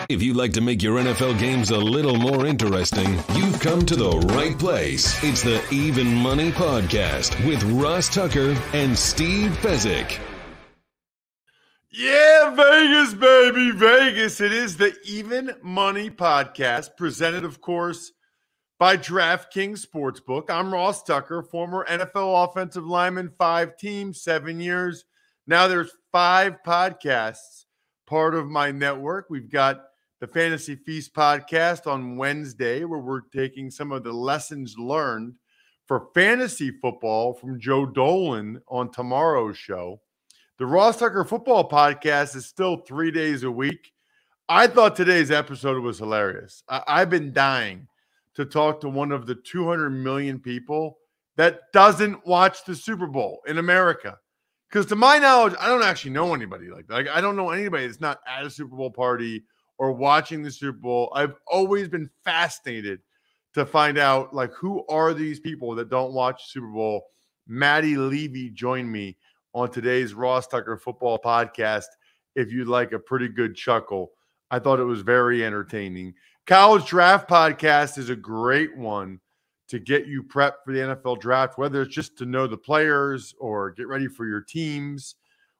If you'd like to make your NFL games a little more interesting, you've come to the right place. It's the Even Money Podcast with Ross Tucker and Steve Fezzik. Yeah, Vegas, baby, Vegas. It is the Even Money Podcast, presented, of course, by DraftKings Sportsbook. I'm Ross Tucker, former NFL offensive lineman, 5 teams, 7 years. Now there's 5 podcasts, part of my network. We've got the Fantasy Feast podcast on Wednesday, where we're taking some of the lessons learned for fantasy football from Joe Dolan on tomorrow's show. The Ross Tucker Football Podcast is still 3 days a week. I thought today's episode was hilarious. I've been dying to talk to one of the 200 million people that doesn't watch the Super Bowl in America. Because to my knowledge, I don't actually know anybody like that. Like, I don't know anybody that's not at a Super Bowl party or watching the Super Bowl. I've always been fascinated to find out, like, who are these people that don't watch Super Bowl. Maddie Levy joined me on today's Ross Tucker Football Podcast. If you'd like a pretty good chuckle, I thought it was very entertaining. College Draft Podcast is a great one to get you prepped for the NFL draft, whether it's just to know the players or get ready for your teams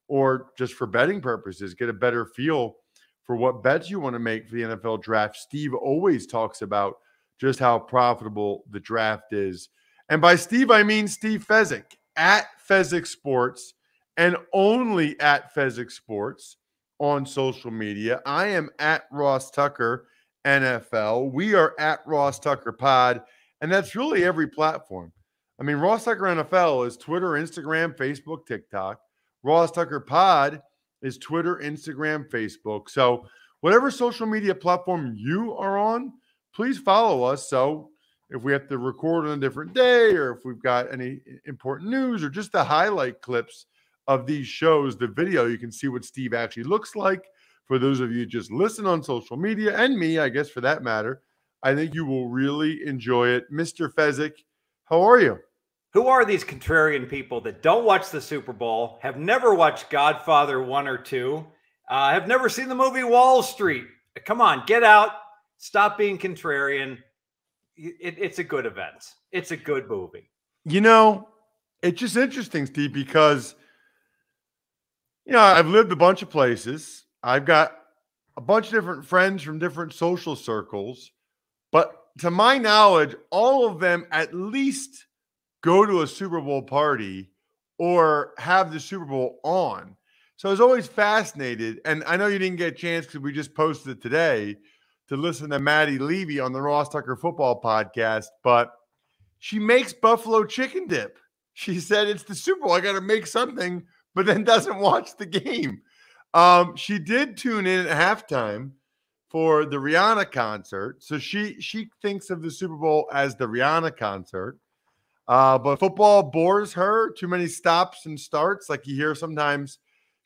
or just for betting purposes, get a better feel for what bets you want to make for the NFL draft. Steve always talks about just how profitable the draft is. And by Steve, I mean Steve Fezzik, at Fezzik Sports, and only at Fezzik Sports on social media. I am at Ross Tucker NFL. We are at Ross Tucker Pod, and that's really every platform. I mean, Ross Tucker NFL is Twitter, Instagram, Facebook, TikTok. Ross Tucker Pod is Twitter, Instagram, Facebook. So whatever social media platform you are on, please follow us. So if we have to record on a different day, or if we've got any important news, or just the highlight clips of these shows, the video, you can see what Steve actually looks like. For those of you just listen on social media, and me, I guess, for that matter, I think you will really enjoy it. Mr. Fezzik, how are you? Who are these contrarian people that don't watch the Super Bowl, have never watched Godfather 1 or 2, have never seen the movie Wall Street? Come on, get out. Stop being contrarian. It's a good event. It's a good movie. You know, it's just interesting, Steve, because, you know, I've lived a bunch of places. I've got a bunch of different friends from different social circles. But to my knowledge, all of them at least go to a Super Bowl party or have the Super Bowl on. So I was always fascinated. And I know you didn't get a chance because we just posted it today to listen to Maddie Levy on the Ross Tucker Football Podcast. But she makes buffalo chicken dip. She said, it's the Super Bowl, I got to make something, but then doesn't watch the game. She did tune in at halftime for the Rihanna concert. So she thinks of the Super Bowl as the Rihanna concert. But football bores her. Too many stops and starts. Like you hear sometimes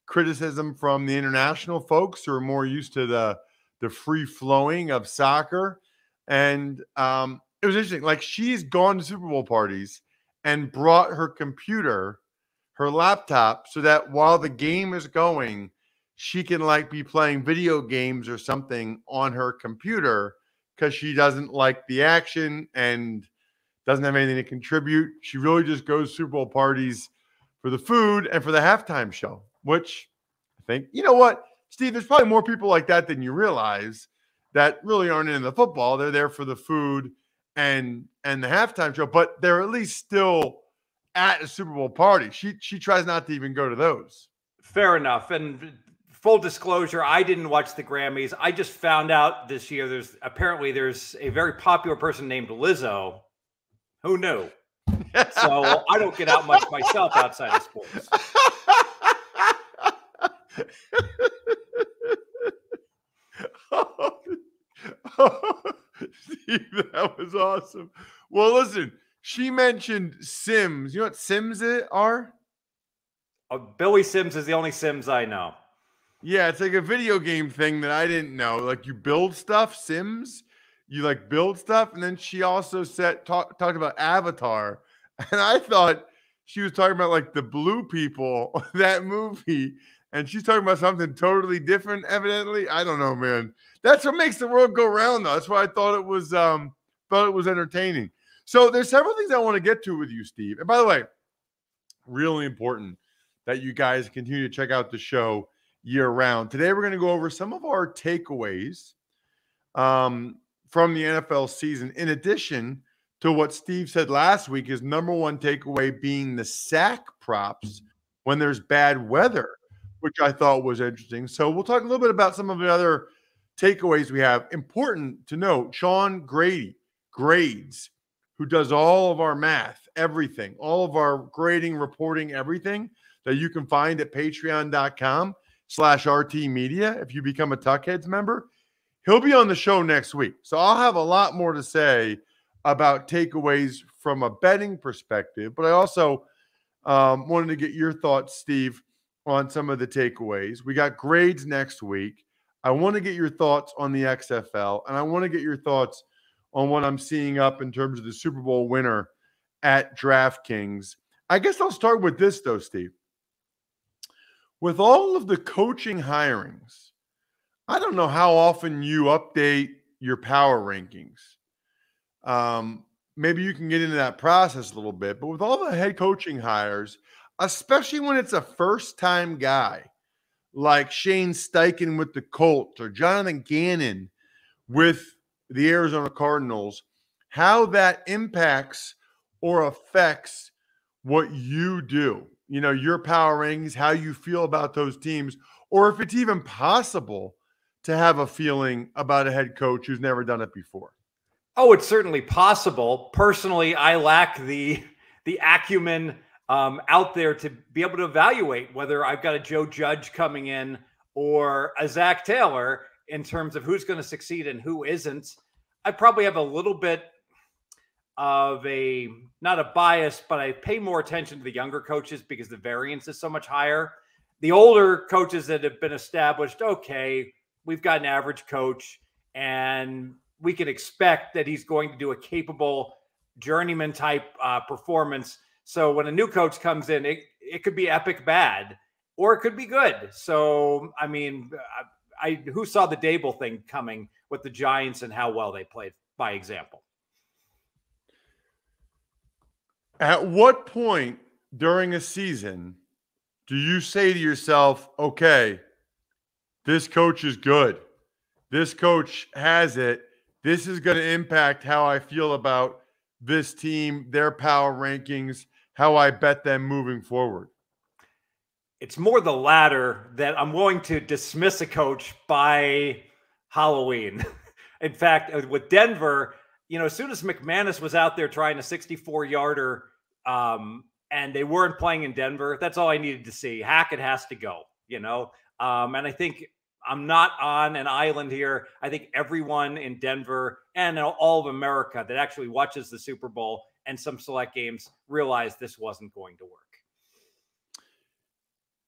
criticism from the international folks who are more used to the free flowing of soccer. And it was interesting. Like, she's gone to Super Bowl parties and brought her computer, her laptop, so that while the game is going, she can like be playing video games or something on her computer because she doesn't like the action and doesn't have anything to contribute. She really just goes to Super Bowl parties for the food and for the halftime show, which I think, you know what, Steve, there's probably more people like that than you realize that really aren't into the football. They're there for the food and the halftime show, but they're at least still at a Super Bowl party. She tries not to even go to those. Fair enough. And full disclosure, I didn't watch the Grammys. I just found out this year there's a very popular person named Lizzo. Who knew? So I don't get out much myself outside of sports. Steve, that was awesome. Well, listen, she mentioned Sims. You know what Sims are? Billy Sims is the only Sims I know. Yeah, it's like a video game thing that I didn't know. Like, you build stuff, Sims. You like build stuff, and then she also talked about Avatar, and I thought she was talking about like the blue people, that movie, and she's talking about something totally different, evidently. I don't know, man. That's what makes the world go round, though. That's why I thought it was entertaining. So there's several things I want to get to with you, Steve. And by the way, really important that you guys continue to check out the show year round. Today, we're going to go over some of our takeaways from the NFL season, in addition to what Steve said last week, his number one takeaway being the sack props when there's bad weather, which I thought was interesting. So we'll talk a little bit about some of the other takeaways we have. Important to note, Sean Grades, who does all of our math, everything, all of our grading, reporting, everything that you can find at patreon.com/RT Media. If you become a Tuckheads member, he'll be on the show next week. So I'll have a lot more to say about takeaways from a betting perspective, but I also wanted to get your thoughts, Steve, on some of the takeaways. We got grades next week. I want to get your thoughts on the XFL, and I want to get your thoughts on what I'm seeing up in terms of the Super Bowl winner at DraftKings. I guess I'll start with this, though, Steve. With all of the coaching hirings, I don't know how often you update your power rankings. Maybe you can get into that process a little bit, but with all the head coaching hires, especially when it's a first-time guy like Shane Steichen with the Colts or Jonathan Gannon with the Arizona Cardinals, how that impacts or affects what you do, your power rankings, how you feel about those teams, or if it's even possible to have a feeling about a head coach who's never done it before. Oh, it's certainly possible. Personally, I lack the acumen out there to be able to evaluate whether I've got a Joe Judge coming in or a Zach Taylor in terms of who's going to succeed and who isn't. I probably have a little bit of not a bias, but I pay more attention to the younger coaches because the variance is so much higher. The older coaches that have been established, okay, we've got an average coach and we can expect that he's going to do a capable journeyman type performance. So when a new coach comes in, it could be epic bad or it could be good. So, I mean, who saw the Dable thing coming with the Giants and how well they played, by example? At what point during a season do you say to yourself, okay, this coach is good. This coach has it. This is going to impact how I feel about this team, their power rankings, how I bet them moving forward? It's more the latter, that I'm willing to dismiss a coach by Halloween. In fact, with Denver, as soon as McManus was out there trying a 64-yarder and they weren't playing in Denver, that's all I needed to see. Hackett has to go, and I think I'm not on an island here. I think everyone in Denver and all of America that actually watches the Super Bowl and some select games realized this wasn't going to work.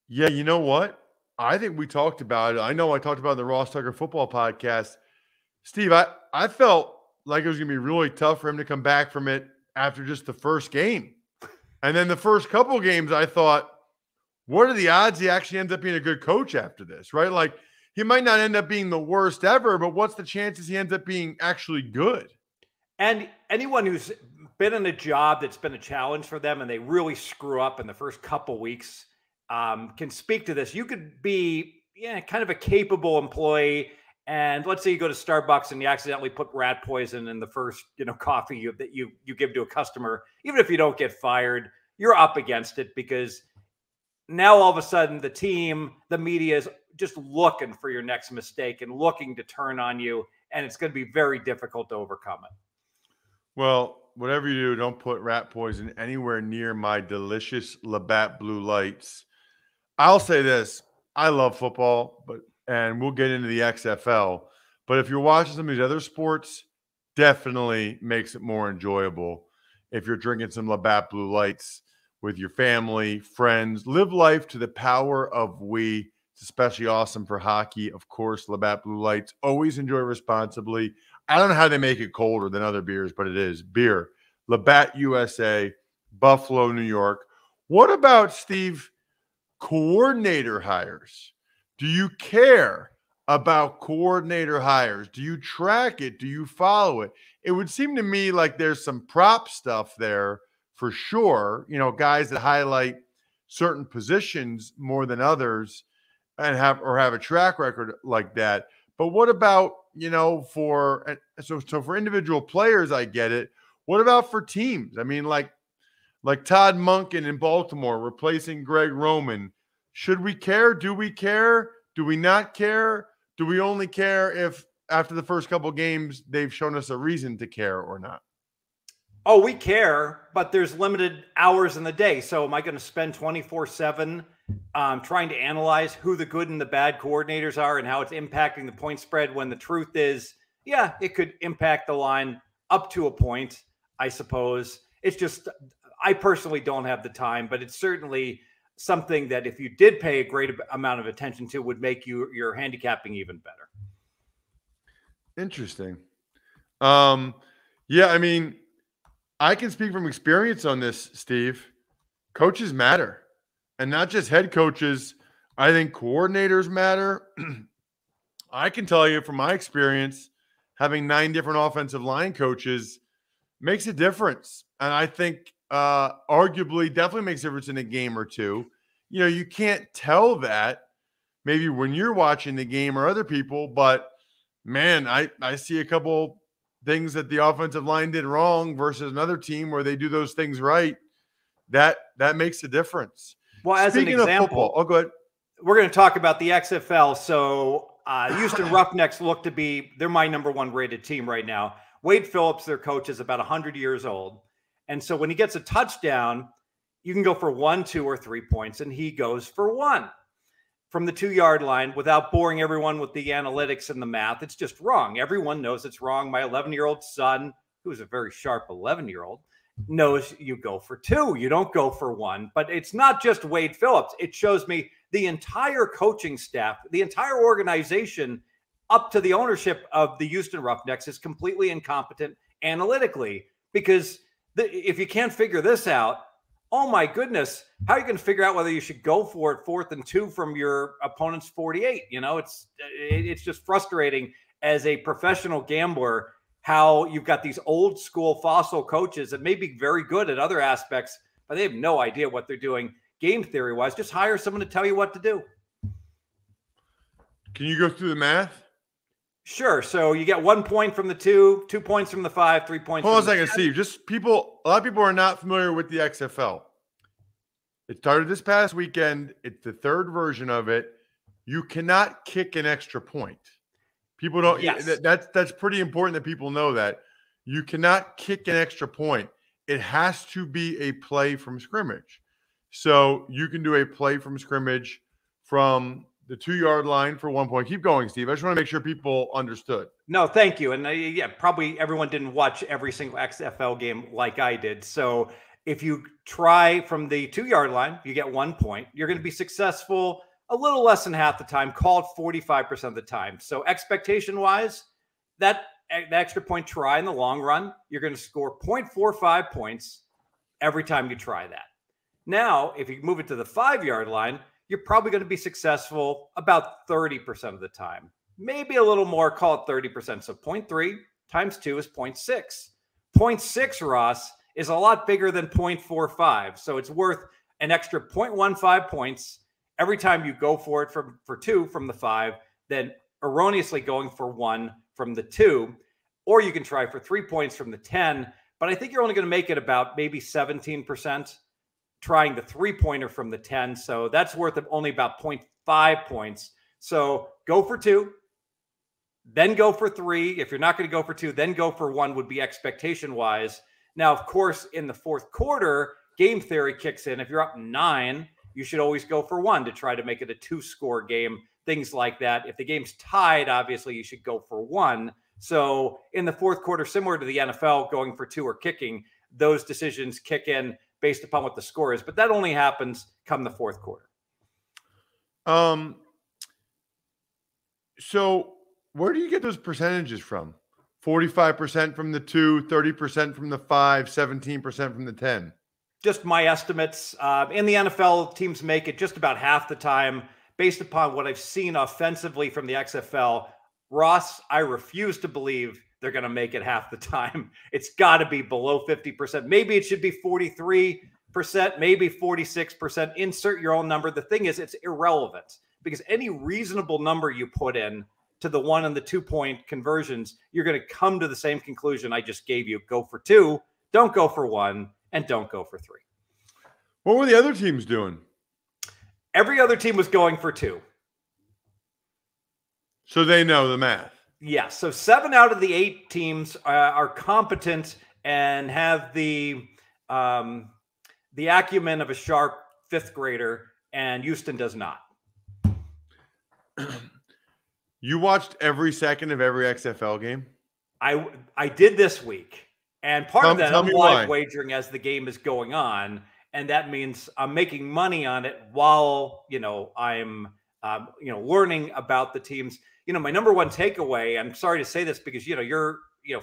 Yeah, you know what? I think we talked about it. I know I talked about it in the Ross Tucker Football Podcast. Steve, I felt like it was going to be really tough for him to come back from it after just the first game. And then the first couple games, I thought, what are the odds he actually ends up being a good coach after this, right? Like, he might not end up being the worst ever, but what's the chances he ends up being actually good? And anyone who's been in a job that's been a challenge for them and they really screw up in the first couple weeks can speak to this. You could be kind of a capable employee, and let's say you go to Starbucks and you accidentally put rat poison in the first coffee that you give to a customer. Even if you don't get fired, you're up against it because now all of a sudden the team, the media is just looking for your next mistake and looking to turn on you, and it's going to be very difficult to overcome it. Well, whatever you do, don't put rat poison anywhere near my delicious Labatt Blue Lights. I'll say this. I love football, and we'll get into the XFL. But if you're watching some of these other sports, definitely makes it more enjoyable if you're drinking some Labatt Blue Lights with your family, friends. Live life to the power of we. It's especially awesome for hockey. Of course, Labatt Blue Lights. Always enjoy responsibly. I don't know how they make it colder than other beers, but it is beer. Labatt USA, Buffalo, New York. What about, Steve, coordinator hires. Do you care about coordinator hires? Do you track it? Do you follow it? It would seem to me like there's some prop stuff there for sure. You know, guys that highlight certain positions more than others and have a track record like that. But what about, you know, for individual players, I get it. What about for teams? I mean, like Todd Monken in Baltimore replacing Greg Roman. Should we care? Do we care? Do we not care? Do we only care if after the first couple games they've shown us a reason to care or not? Oh, we care, but there's limited hours in the day. So am I going to spend 24/7 trying to analyze who the good and the bad coordinators are and how it's impacting the point spread when the truth is, yeah, it could impact the line up to a point, I suppose. It's just, I personally don't have the time, but it's certainly something that if you did pay a great amount of attention to would make your handicapping even better. Interesting. Yeah, I mean, I can speak from experience on this, Steve. Coaches matter. And not just head coaches. I think coordinators matter. I can tell you from my experience, having 9 different offensive line coaches makes a difference. And I think arguably definitely makes a difference in a game or two. You know, you can't tell that maybe when you're watching the game or other people, but man, I see a couple things that the offensive line did wrong versus another team where they do those things right. That makes a difference. Well, as Speaking an example, of football, go ahead. We're going to talk about the XFL. So Houston Roughnecks look to be, they're my number 1 rated team right now. Wade Phillips, their coach, is about 100 years old. And so when he gets a touchdown, you can go for 1, 2, or 3 points, and he goes for 1 from the 2-yard line without boring everyone with the analytics and the math. It's just wrong. Everyone knows it's wrong. My 11-year-old son, who's a very sharp 11-year-old, knows you go for 2. You don't go for 1. But it's not just Wade Phillips. It shows me the entire coaching staff, the entire organization up to the ownership of the Houston Roughnecks is completely incompetent analytically. Because if you can't figure this out, oh my goodness, how are you going to figure out whether you should go for it 4th and 2 from your opponent's 48? You know, it's just frustrating as a professional gambler how you've got these old school fossil coaches that may be very good at other aspects, but they have no idea what they're doing game theory wise. Just hire someone to tell you what to do. Can you go through the math? Sure. So you get 1 point from the 2, 2 points from the 5, 3 points. Hold on a second, Steve. Just people, a lot of people are not familiar with the XFL. It started this past weekend. It's the 3rd version of it. You cannot kick an extra point. People don't. Yes. That's pretty important that people know that. You cannot kick an extra point. It has to be a play from scrimmage. So you can do a play from scrimmage from the 2-yard line for 1 point. Keep going, Steve. I just want to make sure people understood. No, thank you. And yeah, probably everyone didn't watch every single XFL game like I did. So if you try from the 2-yard line, you get 1 point. You're going to be successful a little less than half the time, called 45% of the time. So expectation-wise, the extra point try in the long run, you're going to score 0.45 points every time you try that. Now, if you move it to the 5-yard line, you're probably going to be successful about 30% of the time. Maybe a little more, call it 30%. So 0.3 times 2 is 0.6. 0.6, Ross, is a lot bigger than 0.45. So it's worth an extra 0.15 points every time you go for it for 2 from the 5, then erroneously going for 1 from the 2, or you can try for 3 points from the 10. But I think you're only going to make it about maybe 17% trying the 3-pointer from the 10. So that's worth only about 0.5 points. So go for 2, then go for 3. If you're not going to go for 2, then go for 1 would be expectation-wise. Now, of course, in the 4th quarter, game theory kicks in. If you're up 9, you should always go for 1 to try to make it a 2-score game, things like that. If the game's tied, obviously you should go for 1. So in the 4th quarter, similar to the NFL, going for 2 or kicking, those decisions kick in based upon what the score is. But that only happens come the 4th quarter. So where do you get those percentages from? 45% from the 2, 30% from the 5, 17% from the 10. just my estimates. In the NFL, teams make it just about half the time based upon what I've seen offensively from the XFL. Ross, I refuse to believe they're going to make it half the time. It's got to be below 50%. Maybe it should be 43%, maybe 46%. Insert your own number. The thing is, it's irrelevant because any reasonable number you put in to the 1 and the 2 point conversions, you're going to come to the same conclusion I just gave you. Go for 2, don't go for 1, and don't go for 3. What were the other teams doing? Every other team was going for 2. So they know the math. Yeah. So 7 out of the 8 teams are competent and have the acumen of a sharp 5th grader, and Houston does not. You watched every second of every XFL game? I did this week. And part of that, I'm live why. wagering as the game is going on. And that means I'm making money on it while, I'm, learning about the teams. My number one takeaway, I'm sorry to say this because, you're,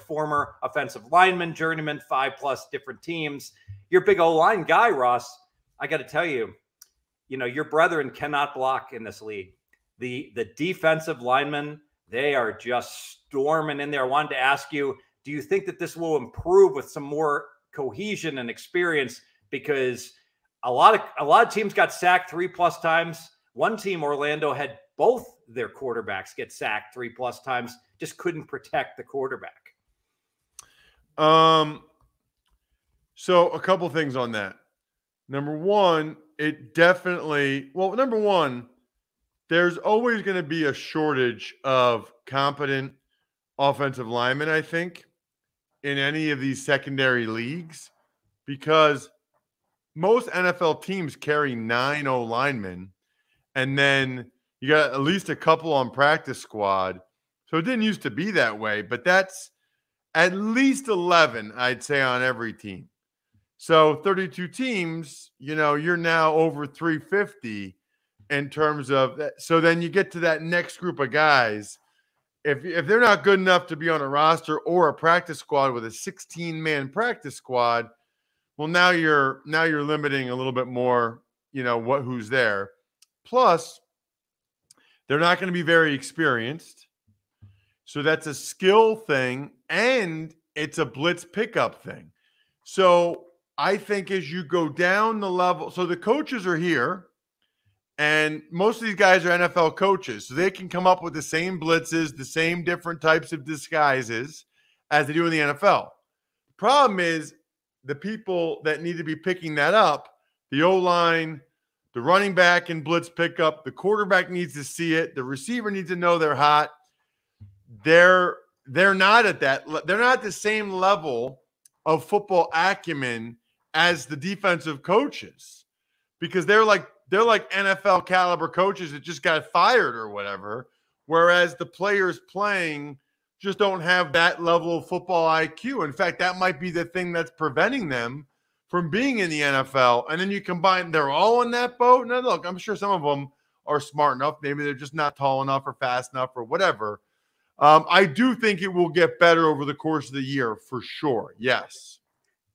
former offensive lineman, journeyman, 5+ different teams. You're a big O-line guy, Ross. I got to tell you, your brethren cannot block in this league. The defensive linemen, they are just storming in there. I wanted to ask you, do you think that this will improve with some more cohesion and experience? Because a lot of teams got sacked 3+ times. One team, Orlando, had both their quarterbacks get sacked 3+ times, just couldn't protect the quarterback. So a couple things on that. Number one, there's always going to be a shortage of competent offensive linemen, I think, in any of these secondary leagues, because most NFL teams carry 9 O-linemen, and then you got at least a couple on practice squad. So it didn't used to be that way, but that's at least 11, I'd say, on every team. So 32 teams, you're now over 350 in terms of that. So then you get to that next group of guys. If they're not good enough to be on a roster or a practice squad with a 16-man practice squad, well, now you're limiting a little bit more, who's there. Plus, they're not going to be very experienced. So that's a skill thing, and it's a blitz pickup thing. So I think as you go down the level, so the coaches are here, and most of these guys are NFL coaches, so they can come up with the same blitzes, the same different types of disguises as they do in the NFL. The problem is the people that need to be picking that up, the O-line, the running back in blitz pickup, the quarterback needs to see it, the receiver needs to know they're hot. They're not at that. They're not at the same level of football acumen as the defensive coaches, because they're like NFL caliber coaches that just got fired or whatever, whereas the players playing just don't have that level of football IQ. In fact, that might be the thing that's preventing them from being in the NFL. And then you combine, they're all in that boat. Now, look, I'm sure some of them are smart enough. Maybe they're just not tall enough or fast enough or whatever. I do think it will get better over the course of the year for sure. Yes.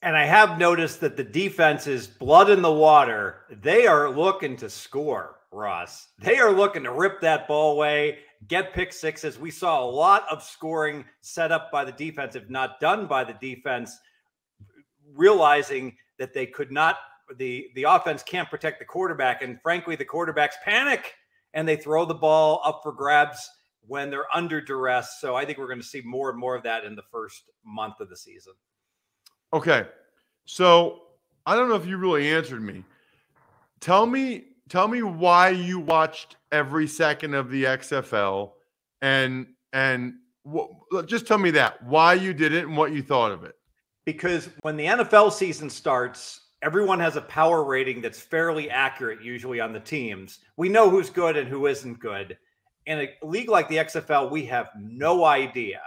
And I have noticed that the defense is blood in the water. They are looking to score, Ross. They are looking to rip that ball away, get pick sixes. We saw a lot of scoring set up by the defense, if not done by the defense, realizing that they could not, the offense can't protect the quarterback. And frankly, the quarterbacks panic and they throw the ball up for grabs when they're under duress. So I think we're going to see more and more of that in the first month of the season. Okay. So I don't know if you really answered me. Tell me why you watched every second of the XFL and just tell me that, why you did it and what you thought of it. Because when the NFL season starts, everyone has a power rating that's fairly accurate, usually on the teams. We know who's good and who isn't good. In a league like the XFL, we have no idea.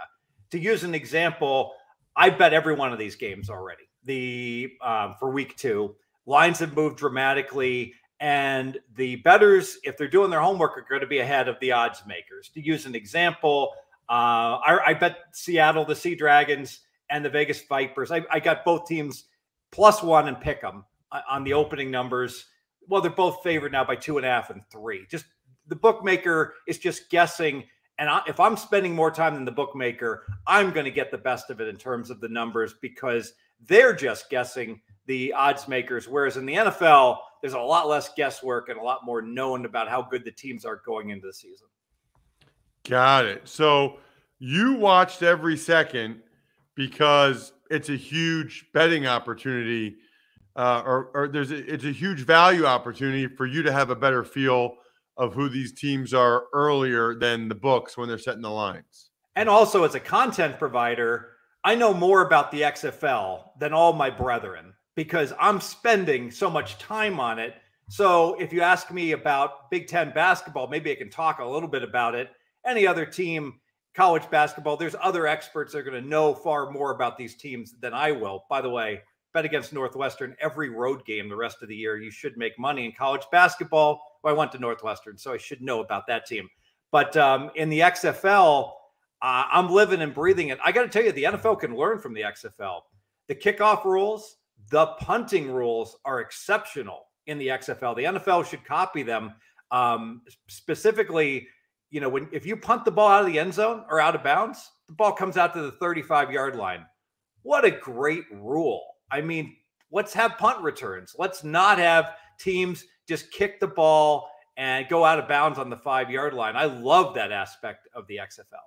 To use an example, I bet every one of these games already. For week 2, lines have moved dramatically, and the bettors, if they're doing their homework, are going to be ahead of the odds makers. To use an example, I bet Seattle, the Sea Dragons, and the Vegas Vipers. I got both teams +1 and pick them on the opening numbers. Well, they're both favored now by 2.5 and 3. Just the bookmaker is just guessing. And if I'm spending more time than the bookmaker, I'm going to get the best of it in terms of the numbers because they're just guessing, the odds makers. Whereas in the NFL, there's a lot less guesswork and a lot more known about how good the teams are going into the season. Got it. So you watched every second because it's a huge betting opportunity, it's a huge value opportunity for you to have a better feel of who these teams are earlier than the books when they're setting the lines. And also, as a content provider, I know more about the XFL than all my brethren because I'm spending so much time on it. So if you ask me about Big Ten basketball, maybe I can talk a little bit about it. Any other team, college basketball, there's other experts that are going to know far more about these teams than I will. By the way, bet against Northwestern every road game the rest of the year. You should make money in college basketball. Well, I went to Northwestern, so I should know about that team. But in the XFL, I'm living and breathing it. I got to tell you, the NFL can learn from the XFL. The kickoff rules, the punting rules are exceptional in the XFL. The NFL should copy them. Specifically, if you punt the ball out of the end zone or out of bounds, the ball comes out to the 35-yard line. What a great rule. I mean, let's have punt returns. Let's not have teams just kick the ball and go out of bounds on the 5-yard line. I love that aspect of the XFL.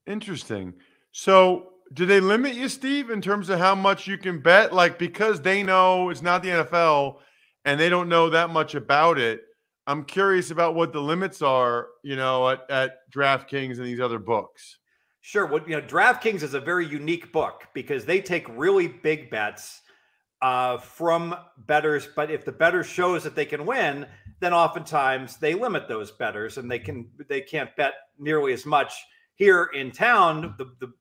Interesting. So do they limit you, Steve, in terms of how much you can bet? Like, because they know it's not the NFL and they don't know that much about it, I'm curious about what the limits are, at DraftKings and these other books. Sure. DraftKings is a very unique book because they take really big bets from bettors. But if the bettor shows that they can win, then oftentimes they limit those bettors and they can't bet nearly as much. Here in town,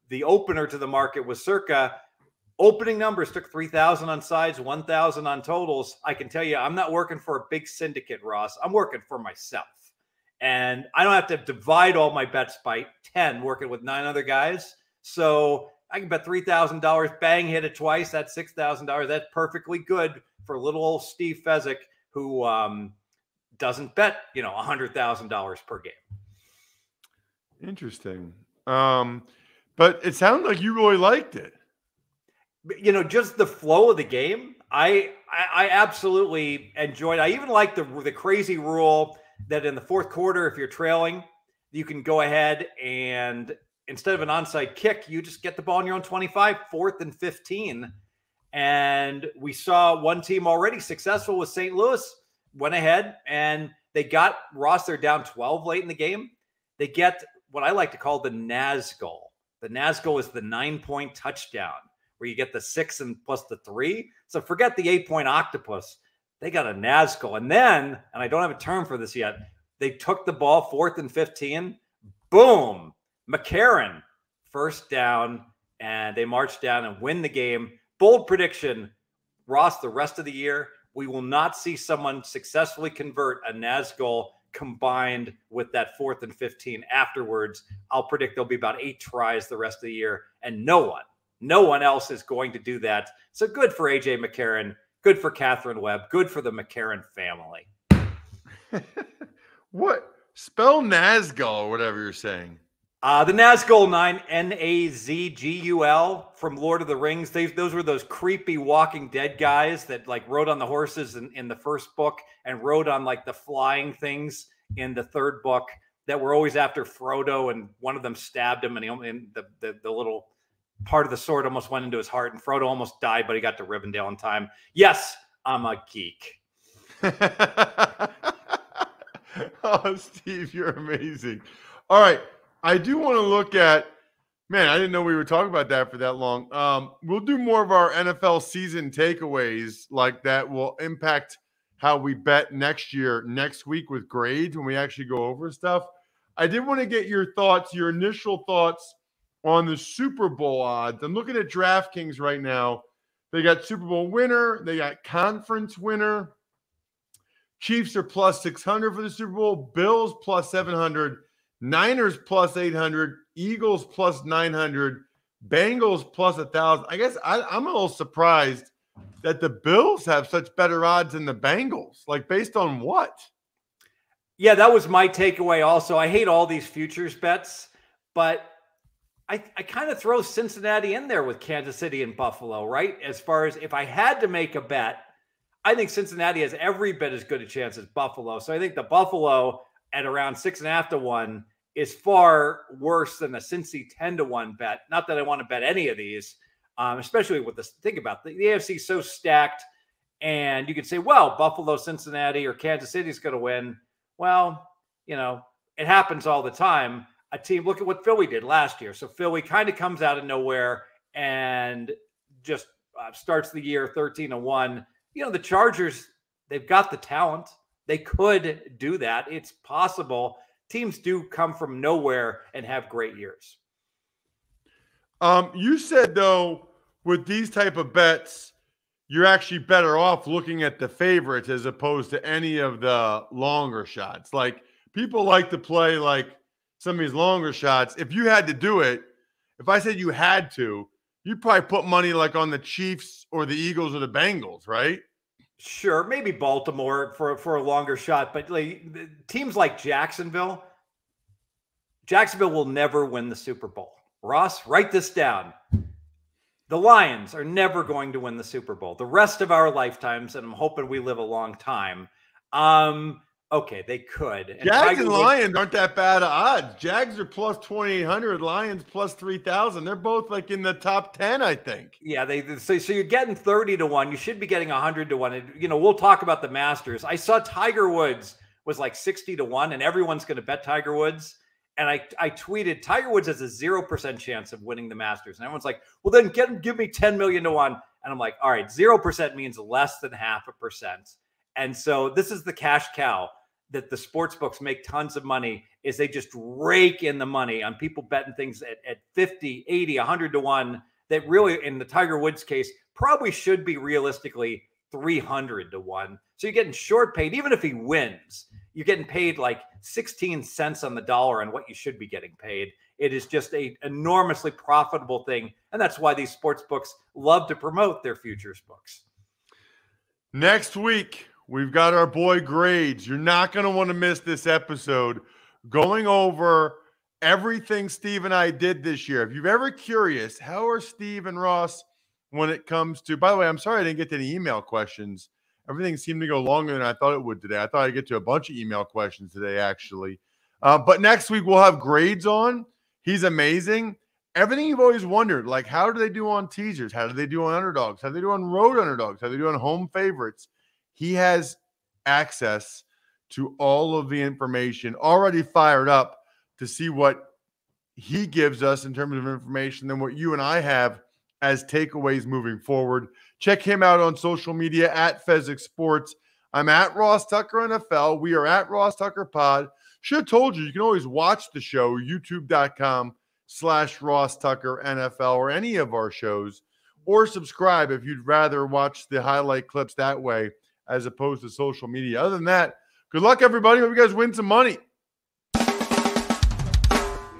the opener to the market was circa opening numbers took 3,000 on sides, 1,000 on totals. I can tell you, I'm not working for a big syndicate, Ross. I'm working for myself. And I don't have to divide all my bets by 10 working with 9 other guys. So I can bet $3,000, bang, hit it twice. That's $6,000. That's perfectly good for little old Steve Fezzik, who doesn't bet, $100,000 per game. Interesting. But it sounded like you really liked it. Just the flow of the game. I absolutely enjoyed. I even like the crazy rule that in the fourth quarter, if you're trailing, you can go ahead and instead of an onside kick, you just get the ball on your own 25, 4th and 15. And we saw one team already successful with St. Louis, went ahead and they got Ross. They're down 12 late in the game. They get what I like to call the Naz goal. The Naz goal is the 9-point touchdown where you get the 6 and plus the 3. So forget the 8-point octopus. They got a Naz goal. And then, and I don't have a term for this yet, they took the ball 4th and 15. Boom. McCarron, first down, and they march down and win the game. Bold prediction, Ross, the rest of the year, we will not see someone successfully convert a Naz goal combined with that 4th and 15 afterwards. I'll predict there'll be about 8 tries the rest of the year, and no one else is going to do that. So good for A.J. McCarron, good for Catherine Webb, good for the McCarron family. What? Spell Nazgul or whatever you're saying. The Nazgul 9, Nazgul from Lord of the Rings. Those were those creepy Walking Dead guys that rode on the horses in the first book and rode on the flying things in the third book that were always after Frodo, and one of them stabbed him and the little part of the sword almost went into his heart, and Frodo almost died, but he got to Rivendell in time. Yes, I'm a geek. Oh, Steve, you're amazing. All right. I do want to look at, man, I didn't know we were talking about that for that long. We'll do more of our NFL season takeaways like that will impact how we bet next week with grades when we actually go over stuff. I did want to get your thoughts, your initial thoughts on the Super Bowl odds. I'm looking at DraftKings right now. They got Super Bowl winner. They got conference winner. Chiefs are plus 600 for the Super Bowl. Bills plus 700. Niners plus 800, Eagles plus 900, Bengals plus 1,000. I guess I'm a little surprised that the Bills have such better odds than the Bengals. Like, based on what? Yeah, that was my takeaway also. I hate all these futures bets, but I kind of throw Cincinnati in there with Kansas City and Buffalo, right? As far as if I had to make a bet, I think Cincinnati has every bit as good a chance as Buffalo. So I think the Buffalo at around 6.5 to 1 is far worse than a Cincy 10 to 1 bet. Not that I want to bet any of these, especially with this. Think about the AFC is so stacked, and you could say, well, Buffalo, Cincinnati, or Kansas City is going to win. Well, you know, it happens all the time. A team, look at what Philly did last year. So Philly kind of comes out of nowhere and just starts the year 13-1. You know, the Chargers, they've got the talent. They could do that. It's possible. Teams do come from nowhere and have great years. You said, though, with these type of bets, you're actually better off looking at the favorites as opposed to any of the longer shots. Like, people like to play like some of these longer shots. If you had to do it, if I said you had to, you'd probably put money like on the Chiefs or the Eagles or the Bengals, right? Sure, maybe Baltimore for a longer shot, but like teams like Jacksonville will never win the Super Bowl. Ross, write this down. The Lions are never going to win the Super Bowl the rest of our lifetimes, and I'm hoping we live a long time. Okay, they could. And Jags and Lions aren't that bad of odds. Jags are plus 2,800, Lions plus 3,000. They're both like in the top 10, I think. Yeah, so you're getting 30 to 1. You should be getting 100 to 1. And, you know, we'll talk about the Masters. I saw Tiger Woods was like 60 to 1, and everyone's going to bet Tiger Woods. And I tweeted, Tiger Woods has a 0% chance of winning the Masters. And everyone's like, well, then give me 10 million to 1. And I'm like, all right, 0% means less than 0.5%. And so this is the cash cow that the sports books make tons of money, is they just rake in the money on people betting things at 50, 80, 100 to 1 that really, in the Tiger Woods case, probably should be realistically 300 to 1. So you're getting short paid. Even if he wins, you're getting paid like 16 cents on the dollar on what you should be getting paid. It is just a enormously profitable thing. And that's why these sports books love to promote their futures books. Next week, we've got our boy Grades. You're not going to want to miss this episode, going over everything Steve and I did this year. If you're ever curious, how are Steve and Ross when it comes to, by the way, I'm sorry I didn't get to any email questions. Everything seemed to go longer than I thought it would today. I thought I'd get to a bunch of email questions today, actually. But next week, we'll have Grades on. He's amazing. Everything you've always wondered, like how do they do on teasers? How do they do on underdogs? How do they do on road underdogs? How do they do on home favorites? He has access to all of the information, already fired up to see what he gives us in terms of information than what you and I have as takeaways moving forward. Check him out on social media at Fezzik Sports. I'm at Ross Tucker NFL. We are at Ross Tucker Pod. Should have told you can always watch the show, youtube.com/Ross Tucker NFL, or any of our shows, or subscribe if you'd rather watch the highlight clips that way as opposed to social media. Other than that, good luck, everybody. Hope you guys win some money.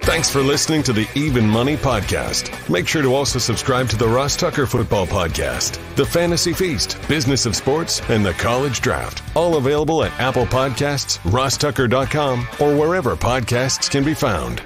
Thanks for listening to the Even Money Podcast. Make sure to also subscribe to the Ross Tucker Football Podcast, The Fantasy Feast, Business of Sports, and the College Draft. All available at Apple Podcasts, rosstucker.com, or wherever podcasts can be found.